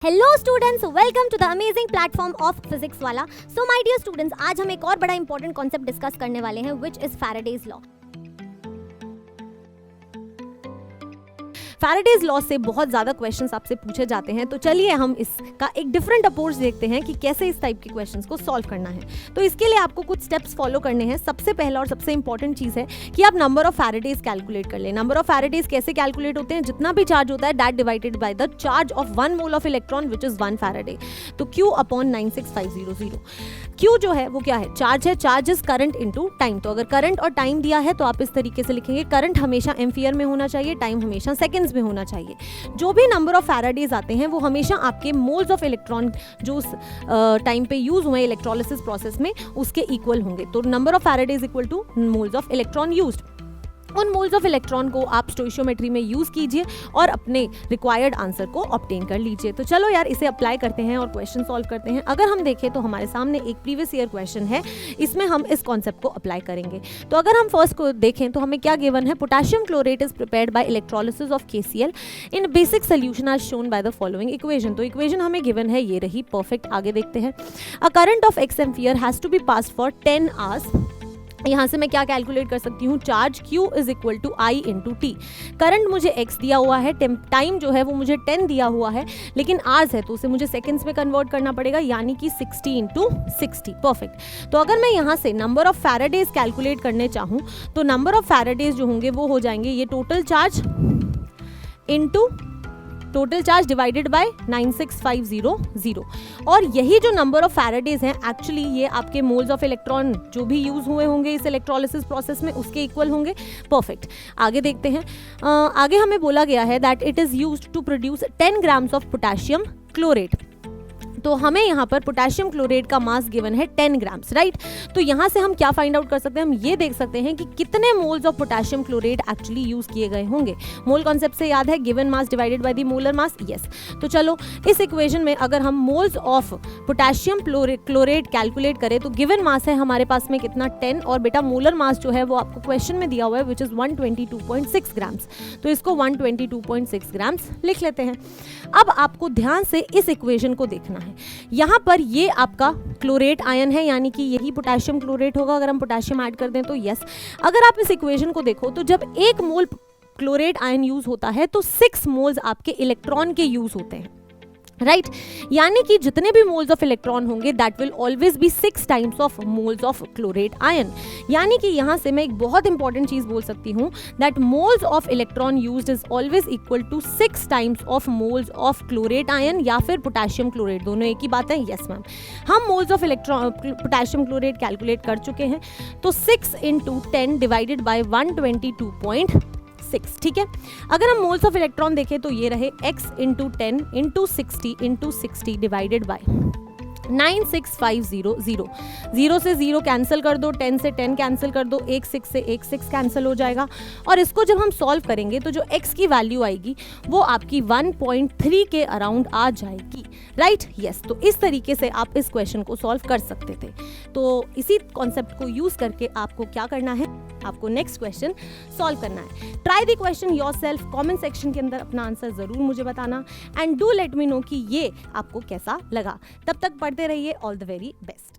Hello students, welcome to the amazing platform of Physics Wallah. So my dear students, आज हम एक और बड़ा इंपॉर्टेंट कॉन्सेप्ट डिस्कस करने वाले हैं, which is Faraday's law. Faraday's law से बहुत ज़्यादा क्वेश्चंस आपसे पूछे जाते हैं, तो चलिए हम इसका एक डिफरेंट अप्रोच देखते हैं कि कैसे इस टाइप के क्वेश्चंस को सॉल्व करना है। तो इसके लिए आपको कुछ स्टेप्स फॉलो करने हैं। सबसे पहला और सबसे इंपॉर्टेंट चीज़ है कि आप नंबर ऑफ फैराडेज कैलकुलेट कर लें। नंबर ऑफ फैराडेज कैसे कैलकुलेट होते हैं? जितना भी चार्ज होता है that divided by the charge of 1 mole of electron which is 1 Faraday. तो Q अपॉन 96500। Q जो है वो क्या है? चार्ज है। Charge is current into time. तो अगर करंट और टाइम दिया है तो आप इस तरीके से लिखेंगे, करंट हमेशा एम्पियर में होना चाहिए, टाइम हमेशा सेकंड्स में होना चाहिए। जो भी नंबर ऑफ फैराडेज आते हैं वो हमेशा आपके मोल्स ऑफ इलेक्ट्रॉन जो उस टाइम पे यूज हुए इलेक्ट्रोलिसिस प्रोसेस में उसके इक्वल होंगे। तो number of Faraday's equal two moles of electron used. उन मोल्स ऑफ इलेक्ट्रॉन को आप स्टोइशियोमेट्री में यूज कीजिए और अपने रिक्वायर्ड आंसर को ऑब्टेन कर लीजिए। तो चलो यार, इसे अप्लाई करते हैं और क्वेश्चन सॉल्व करते हैं। अगर हम देखें तो हमारे सामने एक प्रीवियस ईयर क्वेश्चन है, इसमें हम इस कॉन्सेप्ट को अप्लाई करेंगे। तो अगर हम फर्स्ट को देखें तो हमें क्या गिवन है? Potassium chlorate is prepared by electrolysis of KCl in basic solution as shown by the following equation. तो इक्वेशन हमें गिवन है, ये रही। परफेक्ट, आगे देखते हैं। A current of x ampere has to be passed for 10 hours. यहाँ से मैं क्या कैलकुलेट कर सकती हूँ? Charge Q is equal to I into T. Current मुझे x दिया हुआ है, टाइम जो है वो मुझे 10 दिया हुआ है, लेकिन आवर्स है तो उसे मुझे सेकंड्स में कन्वर्ट करना पड़ेगा, यानी कि 60 इंटू 60। परफेक्ट। तो अगर मैं यहाँ से नंबर ऑफ फैराडेज कैलकुलेट करने चाहूँ तो नंबर ऑफ फैराडेज जो होंगे वो हो जाएंगे ये total charge into total charge divided by 96500। और यही जो नंबर ऑफ फैराडेज हैं एक्चुअली ये आपके मोल्स ऑफ इलेक्ट्रॉन जो भी यूज हुए होंगे इस इलेक्ट्रोलिसिस प्रोसेस में उसके इक्वल होंगे। परफेक्ट, आगे देखते हैं। आगे हमें बोला गया है that it is used to produce 10 grams of potassium chlorate. तो हमें यहाँ पर पोटेशियम क्लोरेट का मास गिवन है 10 ग्राम्स, राइट। तो यहाँ से हम क्या फाइंड आउट कर सकते हैं? हम ये देख सकते हैं कि कितने moles of potassium chlorate actually use किए गए होंगे। मोल कॉन्सेप्ट से याद है, given mass divided by the molar mass. Yes, तो चलो इस इक्वेशन में अगर हम moles of potassium chlorate calculate करें तो गिवन मास है हमारे पास में कितना? 10। और बेटा मोलर मास जो है वो आपको क्वेश्चन में दिया हुआ है विच इज 122.6 ग्राम्स। तो इसको 122.6 ग्राम्स लिख लेते हैं। अब आपको ध्यान से इस इक्वेशन को देखना है। यहाँ पर ये आपका क्लोरेट आयन है, यानी कि यही पोटेशियम क्लोरेट होगा अगर हम पोटेशियम ऐड कर दें तो। यस, अगर आप इस इक्वेशन को देखो तो जब 1 मोल क्लोरेट आयन यूज होता है तो 6 मोल्स आपके इलेक्ट्रॉन के यूज होते हैं, राइट। यानी कि जितने भी मोल्स ऑफ इलेक्ट्रॉन होंगे that will always be 6 times of moles of chlorate ion. यानी कि यहाँ से मैं एक बहुत इंपॉर्टेंट चीज बोल सकती हूँ that moles of electron used is always equal to 6 times of moles of chlorate ion या फिर पोटेशियम क्लोरेट, दोनों एक ही बात है। यस मैम, हम moles of electron potassium chlorate calculate कर चुके हैं। तो 6 इंटू 10 डिवाइडेड बाई 122.6, ठीक है। अगर हम मोल्स ऑफ इलेक्ट्रॉन देखें तो ये रहे x into 10 into 60 divided by 96500। 0 से 0 कैंसिल कर दो, 10 से 10 कैंसिल कर दो, 1 6 से 1 6 कैंसिल हो जाएगा। और इसको जब हम सॉल्व करेंगे तो जो x की वैल्यू आएगी वो आपकी 1.3 के अराउंड आ जाएगी, राइट। यस, तो इस तरीके से आप इस क्वेश्चन को सॉल्व कर सकते थे। तो इसी कॉन्सेप्ट को यूज करके आपको क्या करना है? आपको नेक्स्ट क्वेश्चन सॉल्व करना है। Try the question yourself. Comment section के अंदर अपना आंसर जरूर मुझे बताना and do let me know कि ये आपको कैसा लगा। तब तक पढ़ते रहिए। All the very best.